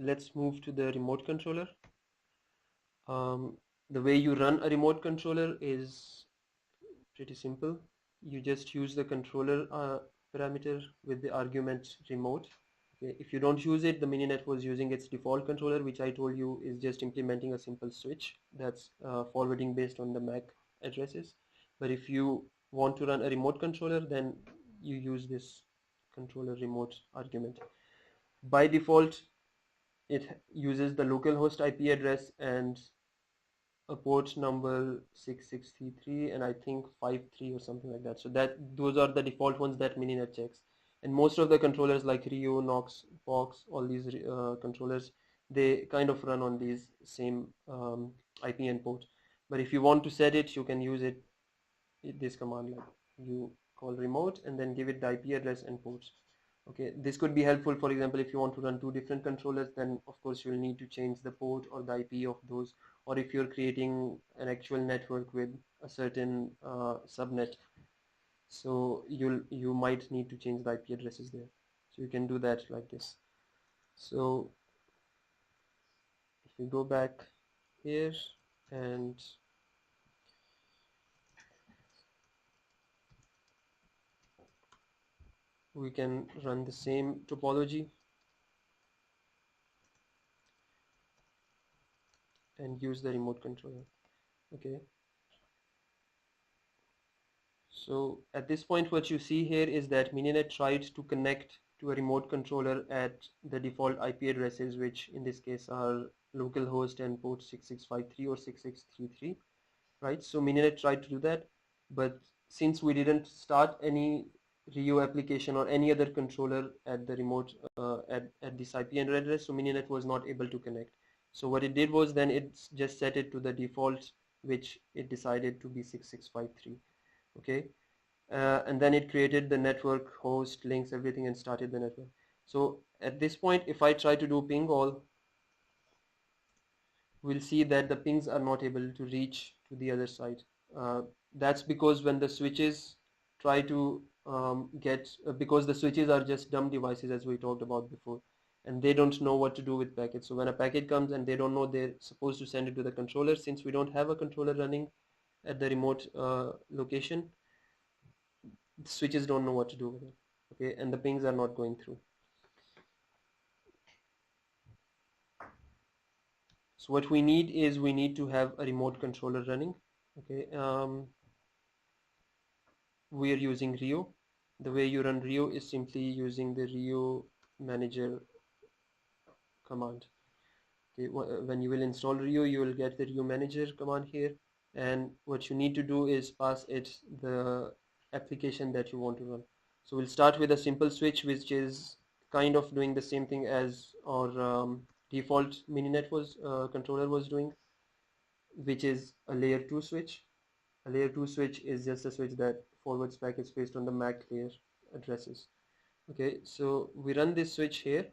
So let's move to the remote controller. The way you run a remote controller is pretty simple. You just use the controller parameter with the argument remote. Okay. If you don't use it, the Mininet was using its default controller, which I told you is just implementing a simple switch that's forwarding based on the MAC addresses. But if you want to run a remote controller, then you use this controller remote argument. By default, it uses the localhost IP address and a port number 6633 and I think 53 or something like that. So those are the default ones that Mininet checks. And most of the controllers like Rio, Nox, Pox, all these controllers, they kind of run on these same IP and port. But if you want to set it, you can use this command, like you call remote and then give it the IP address and ports. Okay, this could be helpful. For example, if you want to run two different controllers, then of course you'll need to change the port or the IP of those, or if you're creating an actual network with a certain subnet, so you might need to change the IP addresses there. So you can do that like this. So if you go back here and we can run the same topology and use the remote controller. Okay, so at this point what you see here is that Mininet tried to connect to a remote controller at the default IP addresses, which in this case are localhost and port 6653 or 6633, right? So Mininet tried to do that, but since we didn't start any Rio application or any other controller at the remote at this IP address, so Mininet was not able to connect. So what it did was then it just set it to the default, which it decided to be 6653. Okay, and then it created the network host links, everything, and started the network. So at this point, if I try to do ping all, we'll see that the pings are not able to reach to the other side. That's because when the switches try to because the switches are just dumb devices, as we talked about before, and they don't know what to do with packets. So when a packet comes and they don't know they're supposed to send it to the controller, since we don't have a controller running at the remote location, the switches don't know what to do with it. Okay, and the pings are not going through. So what we need is we need to have a remote controller running. Okay, we are using Rio. The way you run Rio is simply using the Rio manager command. Okay, when you will install Rio, you will get the Rio manager command here, and what you need to do is pass it the application that you want to run. So we'll start with a simple switch, which is kind of doing the same thing as our default Mininet controller was doing, which is a layer 2 switch. A layer 2 switch is just a switch that forwards packets based on the MAC layer addresses. Okay, so we run this switch here.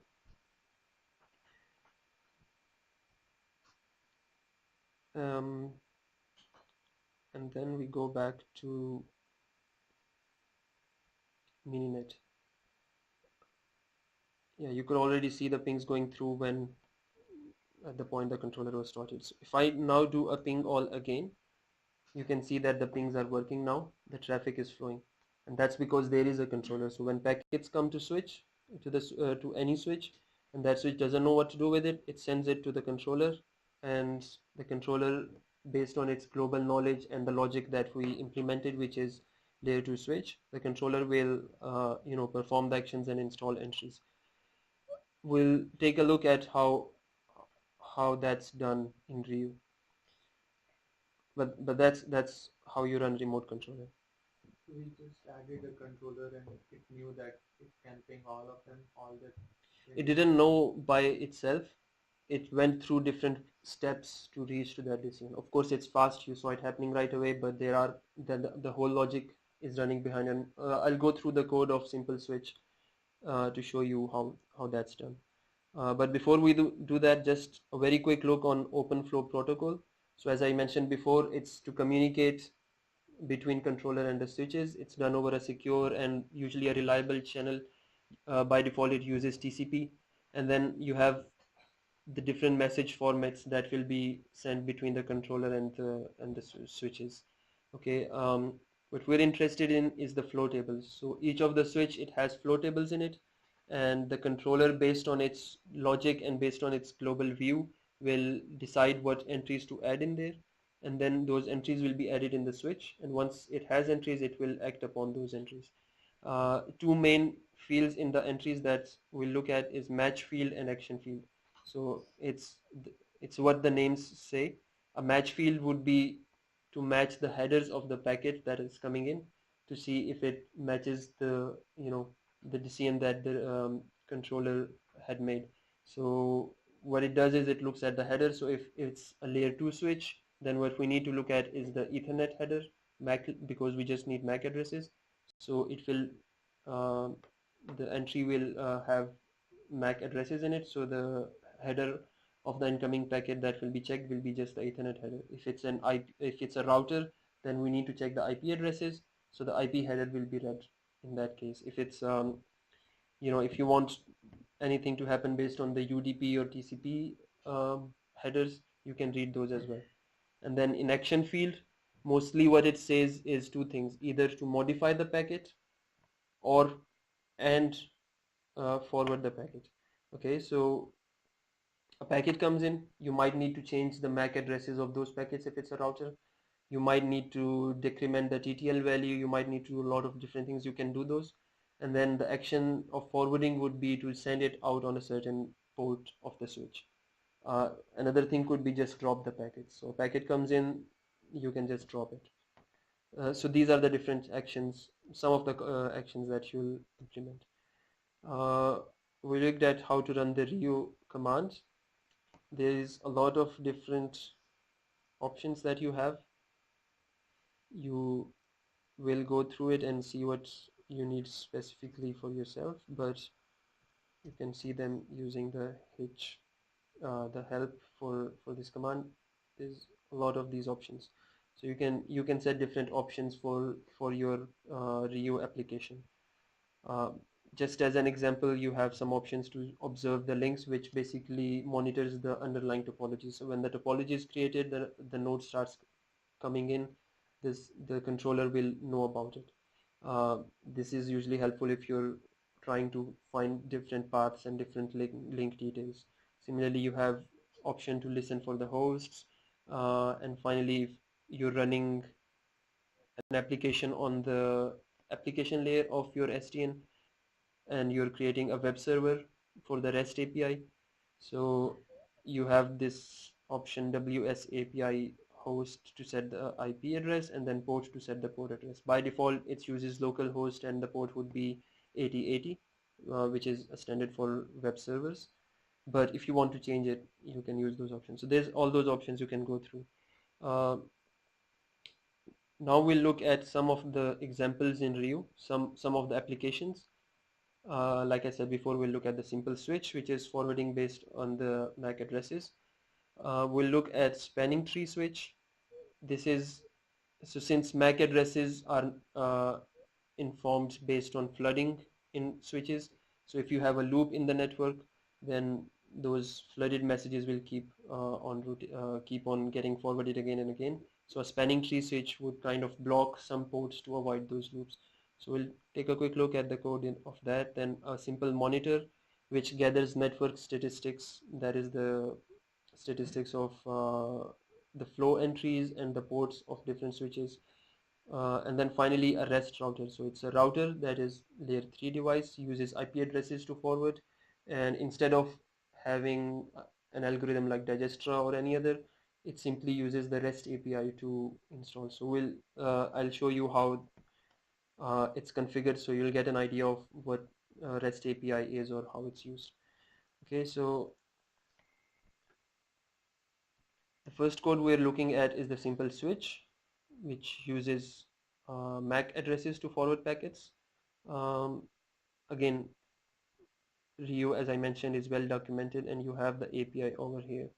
And then we go back to Mininet. Yeah, you could already see the pings going through when at the point the controller was started. So if I now do a ping all again, you can see that the pings are working now, the traffic is flowing, and that's because there is a controller. So when packets come to switch to this to any switch, and that switch doesn't know what to do with it, it sends it to the controller, and the controller, based on its global knowledge and the logic that we implemented, which is layer 2 switch, the controller will perform the actions and install entries. We'll take a look at how that's done in Rio. But that's how you run remote controller. We just added a controller and it knew that it can ping all of them, all that. It didn't know by itself. It went through different steps to reach to that decision. Of course, it's fast. You saw it happening right away, but there are the whole logic is running behind. And I'll go through the code of simple switch to show you how that's done. But before we do that, just a very quick look on OpenFlow Protocol. So as I mentioned before, it's to communicate between controller and the switches. It's done over a secure and usually a reliable channel. By default, it uses TCP. And then you have the different message formats that will be sent between the controller and the switches. Okay, what we're interested in is the flow tables. So each of the switch, it has flow tables in it, and the controller, based on its logic and based on its global view, will decide what entries to add in there, and then those entries will be added in the switch, and once it has entries, it will act upon those entries. Two main fields in the entries that we'll look at is match field and action field. So it's what the names say. A match field would be to match the headers of the packet that is coming in, to see if it matches the the decision that the controller had made. So what it does is it looks at the header. So if it's a layer 2 switch, then what we need to look at is the Ethernet header, MAC, because we just need MAC addresses. So it will uh, the entry will have MAC addresses in it. So the header of the incoming packet that will be checked will be just the Ethernet header. If it's a router, then we need to check the IP addresses. So the IP header will be read in that case. If it's if you want anything to happen based on the UDP or TCP headers, you can read those as well. And then in action field, mostly what it says is two things: either to modify the packet or and forward the packet. Okay, so a packet comes in, you might need to change the MAC addresses of those packets if it's a router. You might need to decrement the TTL value, you might need to do a lot of different things, you can do those. And then the action of forwarding would be to send it out on a certain port of the switch. Another thing could be just drop the packet. So a packet comes in, you can just drop it. So these are the different actions, some of the actions that you'll implement. Uh, we looked at how to run the RIO command. There is a lot of different options that you have. You will go through it and see what you need specifically for yourself, but you can see them using the the help for this command. There's a lot of these options, so you can set different options for your RIO application. Uh, just as an example, you have some options to observe the links, which basically monitors the underlying topology. So when the topology is created, the node starts coming in, the controller will know about it. This is usually helpful if you're trying to find different paths and different link details. Similarly, you have option to listen for the hosts, and finally, if you're running an application on the application layer of your SDN and you're creating a web server for the REST API, so you have this option WS API host to set the IP address and then port to set the port address. By default, it uses localhost and the port would be 8080, which is a standard for web servers. But if you want to change it, you can use those options. So there's all those options you can go through. Uh, Now we'll look at some of the examples in RIO, some of the applications. Like I said before, we'll look at the simple switch, which is forwarding based on the MAC addresses. We'll look at spanning tree switch. This is, so since MAC addresses are informed based on flooding in switches, so if you have a loop in the network, then those flooded messages will keep on getting forwarded again and again. So a spanning tree switch would kind of block some ports to avoid those loops. So we'll take a quick look at the code of that. Then a simple monitor, which gathers network statistics, that is the statistics of the flow entries and the ports of different switches. And then finally a REST router. So it's a router that is layer 3 device, uses IP addresses to forward, and instead of having an algorithm like Digestra or any other, it simply uses the REST API to install. So I'll show you how it's configured, so you'll get an idea of what REST API is or how it's used. Okay, so the first code we're looking at is the simple switch, which uses MAC addresses to forward packets. Again, RIO, as I mentioned, is well documented, and you have the API over here.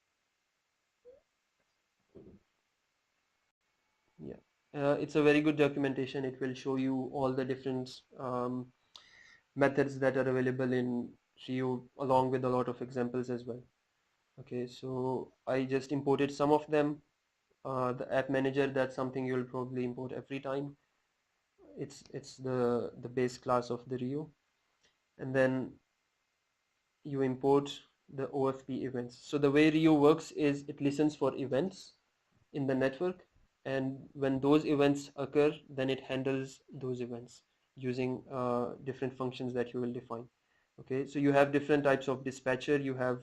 Yeah, it's a very good documentation. It will show you all the different methods that are available in RIO, along with a lot of examples as well. Okay, so I just imported some of them. The app manager, that's something you'll probably import every time. It's the base class of the Rio. And then you import the OFP events. So the way Rio works is it listens for events in the network, and when those events occur, then it handles those events using different functions that you will define. Okay, so you have different types of dispatcher. You have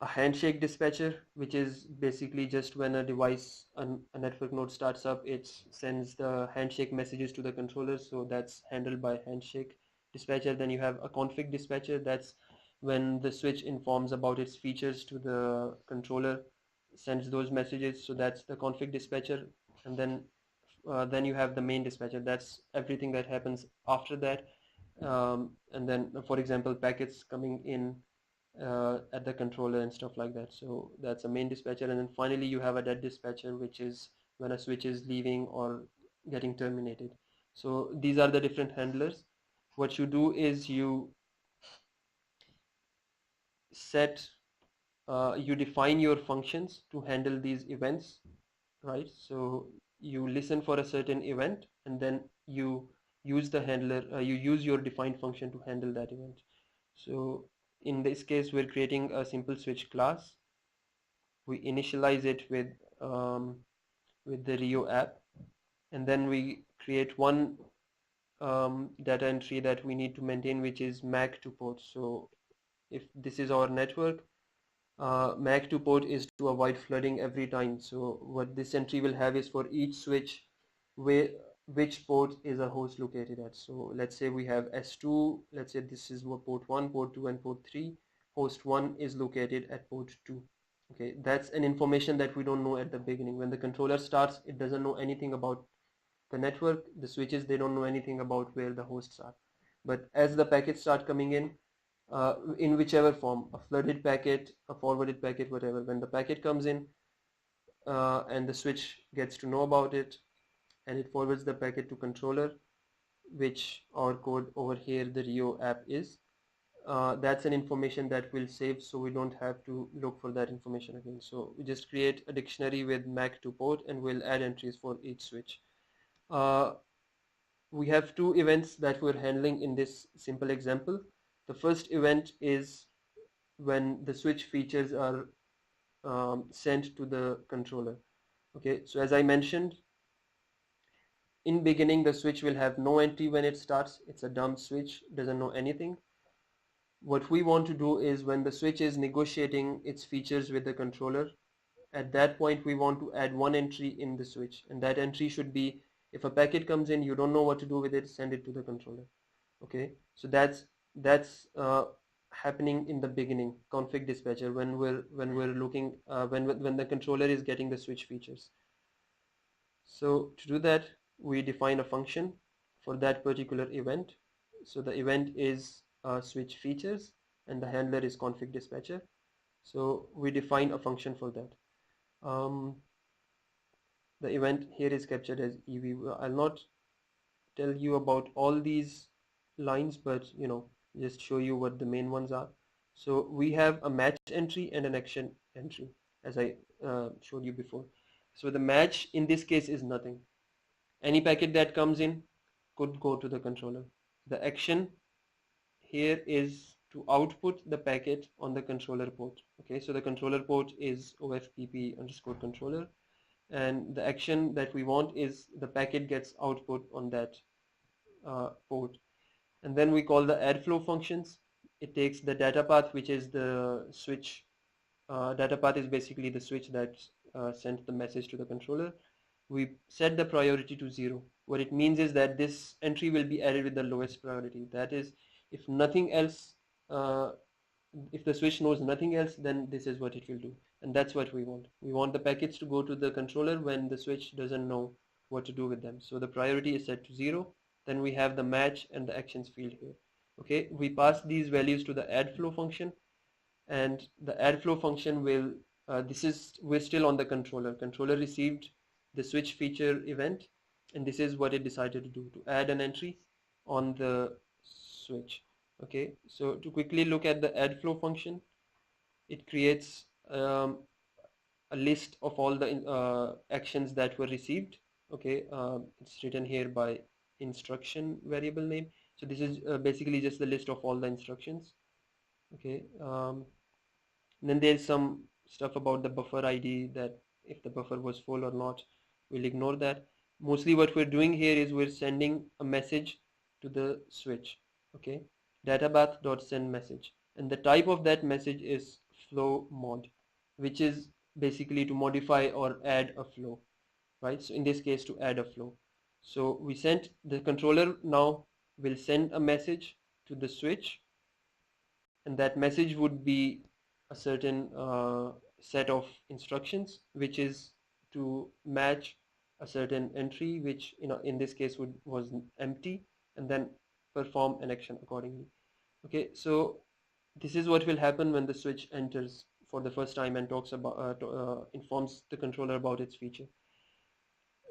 a handshake dispatcher, which is basically just when a device, a network node starts up, it sends the handshake messages to the controller. So that's handled by handshake dispatcher. Then you have a config dispatcher. That's when the switch informs about its features to the controller, sends those messages. So that's the config dispatcher. And then you have the main dispatcher. That's everything that happens after that. And then, for example, packets coming in at the controller and stuff like that. So that's a main dispatcher. And then finally you have a dead dispatcher, which is when a switch is leaving or getting terminated. So these are the different handlers. What you do is you define your functions to handle these events, right? So you listen for a certain event, and then you use the handler, you use your defined function to handle that event. So in this case, we're creating a simple switch class. We initialize it with the Rio app, and then we create one data entry that we need to maintain, which is MAC to port. So if this is our network, MAC to port is to avoid flooding every time. So what this entry will have is for each switch, where which port is a host located at. So let's say we have S2, let's say this is port 1, port 2 and port 3. Host 1 is located at port 2. Okay, that's an information that we don't know at the beginning. When the controller starts, it doesn't know anything about the network, the switches, they don't know anything about where the hosts are. But as the packets start coming in whichever form, a flooded packet, a forwarded packet, whatever, when the packet comes in and the switch gets to know about it, and it forwards the packet to controller, which our code over here, the Rio app is, that's an information that we'll save, so we don't have to look for that information again. So we just create a dictionary with MAC to port, and we'll add entries for each switch. We have two events that we're handling in this simple example. The first event is when the switch features are sent to the controller. Okay, so as I mentioned, in beginning the switch will have no entry when it starts. It's a dumb switch, doesn't know anything. What we want to do is when the switch is negotiating its features with the controller, at that point we want to add one entry in the switch, and that entry should be, if a packet comes in, you don't know what to do with it, send it to the controller. Okay, so that's happening in the beginning, config dispatcher, when we're looking when the controller is getting the switch features. So to do that, we define a function for that particular event. So the event is switch features, and the handler is config dispatcher. So we define a function for that. The event here is captured as EV. I'll not tell you about all these lines, but just show you what the main ones are. So we have a match entry and an action entry, as I showed you before. So the match in this case is nothing. Any packet that comes in could go to the controller. The action here is to output the packet on the controller port. Okay, so the controller port is OFPP underscore controller, and the action that we want is the packet gets output on that port. And then we call the add flow functions. It takes the data path, which is the switch. Data path is basically the switch that sent the message to the controller. We set the priority to 0. What it means is that this entry will be added with the lowest priority. That is, if nothing else, if the switch knows nothing else, then this is what it will do. And that's what we want. We want the packets to go to the controller when the switch doesn't know what to do with them. So the priority is set to 0. Then we have the match and the actions field here. Okay, we pass these values to the add flow function, and the add flow function will, we're still on the controller. Controller received the switch feature event, and this is what it decided to do, to add an entry on the switch. Okay, so to quickly look at the add flow function, it creates a list of all the actions that were received. Okay, it's written here by instruction variable name. So this is basically just the list of all the instructions. Okay, then there's some stuff about the buffer ID, that if the buffer was full or not. We'll ignore that. Mostly what we're doing here is we're sending a message to the switch. Okay, databath.send message, and the type of that message is flow mod, which is basically to modify or add a flow, right? So in this case, to add a flow. So we sent the controller now will send a message to the switch, and that message would be a certain set of instructions, which is to match a certain entry, which in this case was empty, and then perform an action accordingly. Okay, so this is what will happen when the switch enters for the first time and talks about informs the controller about its feature.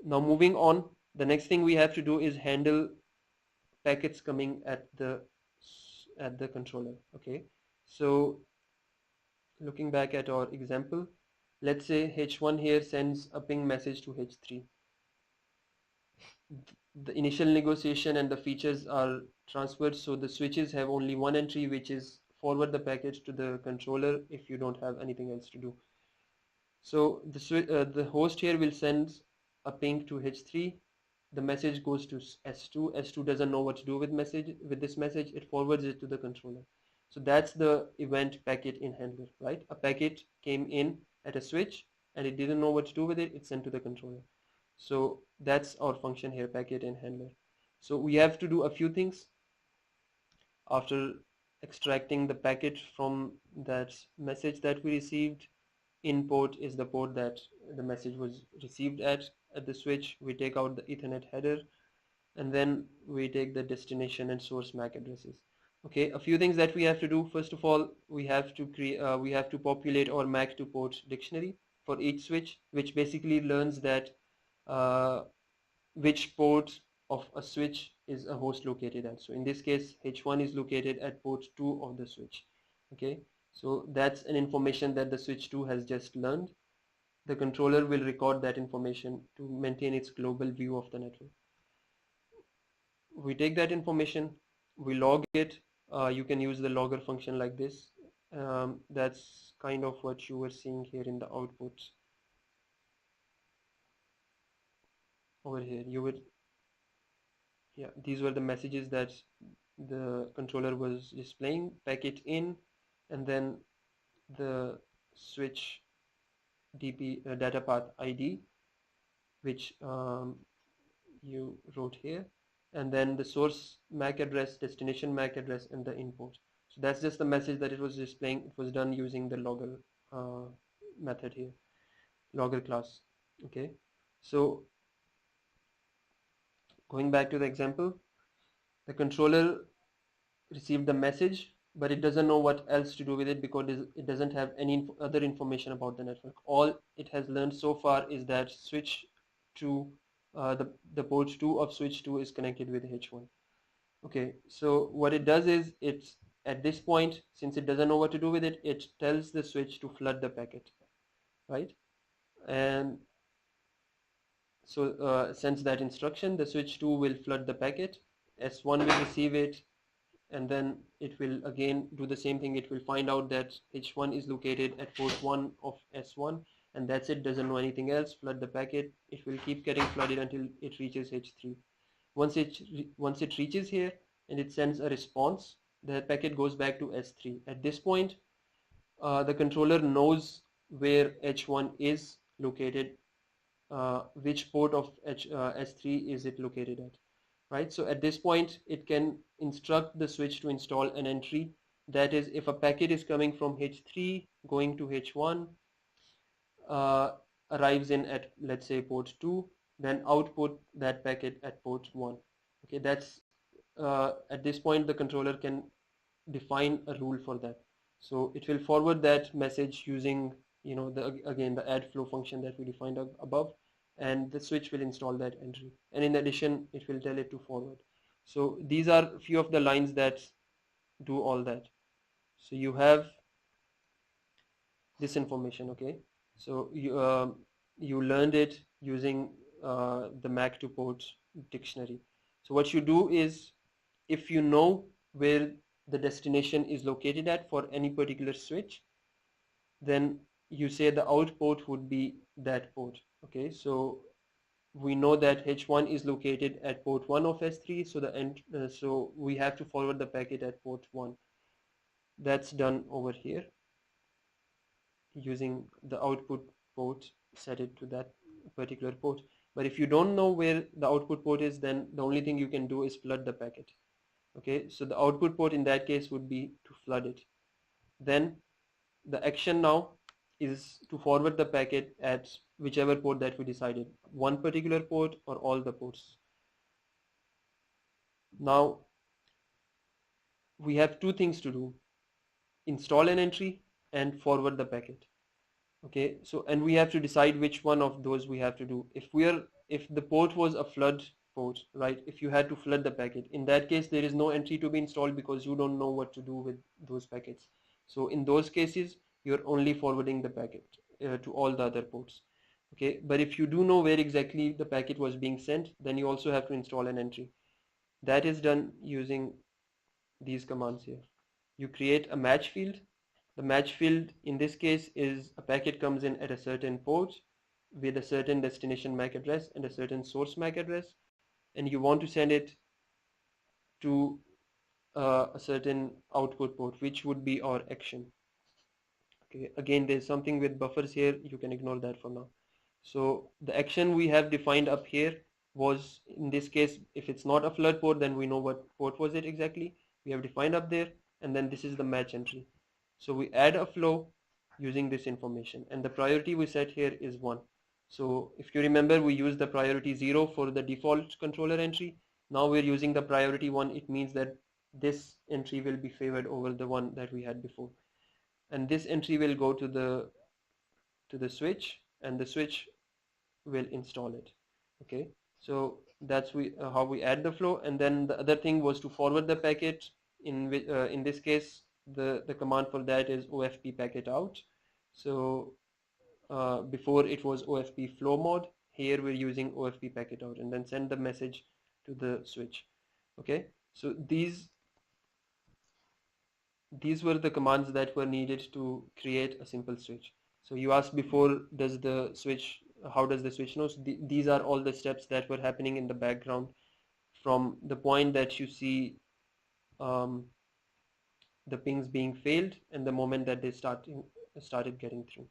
Now moving on, the next thing we have to do is handle packets coming at the controller. Okay, so looking back at our example, let's say H1 here sends a ping message to H3. The initial negotiation and the features are transferred, so the switches have only one entry, which is forward the packet to the controller if you don't have anything else to do. So the host here will send a ping to H3. The message goes to S2. S2 doesn't know what to do with this message. It forwards it to the controller. So that's the event packet in handler, right? A packet came in at a switch and it didn't know what to do with it. It's sent to the controller. So that's our function here, packet in handler. So we have to do a few things after extracting the packet from that message that we received. In port is the port that the message was received at the switch. We take out the Ethernet header, and then we take the destination and source MAC addresses. Okay, a few things that we have to do. First of all, we have to populate our MAC to port dictionary for each switch, which basically learns that which port of a switch is a host located at. So in this case, H1 is located at port 2 of the switch. Okay, so that's an information that the switch 2 has just learned. The controller will record that information to maintain its global view of the network. We take that information, we log it. You can use the logger function like this. That's kind of what you were seeing here in the output. Over here, these were the messages that the controller was displaying: packet in, and then the switch DP data path ID, which you wrote here, and then the source MAC address, destination MAC address, and the input. So that's just the message that it was displaying. It was done using the logger method here, logger class. Okay, so going back to the example, the controller received the message, but it doesn't know what else to do with it because it doesn't have any other information about the network. All it has learned so far is that switch 2, the port 2 of switch 2 is connected with H1. Okay, so what it does is, it's at this point, since it doesn't know what to do with it, it tells the switch to flood the packet, right? And so sends that instruction. The switch 2 will flood the packet, S1 will receive it, and then it will again do the same thing. It will find out that H1 is located at port 1 of S1, and that's it, doesn't know anything else, flood the packet. It will keep getting flooded until it reaches H3. Once it reaches here and it sends a response, the packet goes back to S3. At this point, the controller knows where H1 is located, which port of S3 is it located at, right? So at this point, it can instruct the switch to install an entry. That is, if a packet is coming from H3 going to H1, arrives in at, let's say, port 2, then output that packet at port 1. Okay, that's at this point the controller can define a rule for that. So it will forward that message using again the add flow function that we defined above, and the switch will install that entry, and in addition it will tell it to forward. So these are a few of the lines that do all that. So you have this information. Okay, so you learned it using the Mac to port dictionary. So what you do is, if you know where the destination is located at for any particular switch, then you say the out port would be that port. Okay, so we know that H1 is located at port 1 of S3, so so we have to forward the packet at port 1. That's done over here using the output port, set it to that particular port. But if you don't know where the output port is, then the only thing you can do is flood the packet. Okay, so the output port in that case would be to flood it. Then the action now is to forward the packet at whichever port that we decided, one particular port or all the ports. Now we have two things to do: install an entry and forward the packet. Okay, so and we have to decide which one of those we have to do. If the port was a flood port, right, if you had to flood the packet, in that case there is no entry to be installed because you don't know what to do with those packets. So in those cases you're only forwarding the packet to all the other ports. Okay, but if you do know where exactly the packet was being sent, then you also have to install an entry. That is done using these commands here. You create a match field. The match field in this case is a packet comes in at a certain port with a certain destination MAC address and a certain source MAC address, and you want to send it to a certain output port, which would be our action. Okay, again there's something with buffers here, you can ignore that for now. So the action we have defined up here was, in this case, if it's not a flood port, then we know what port was it exactly. We have defined up there, and then this is the match entry. So we add a flow using this information, and the priority we set here is 1. So if you remember, we used the priority 0 for the default controller entry. Now we're using the priority 1. It means that this entry will be favored over the one that we had before, and this entry will go to the switch, and the switch will install it. Okay, so that's how we add the flow. And then the other thing was to forward the packet. In this case, the command for that is OFP packet out. So before it was OFP flow mode, here we're using OFP packet out, and then send the message to the switch. Okay, so these were the commands that were needed to create a simple switch. So you asked before, how does the switch know? So these are all the steps that were happening in the background from the point that you see the pings being failed and the moment that they started getting through.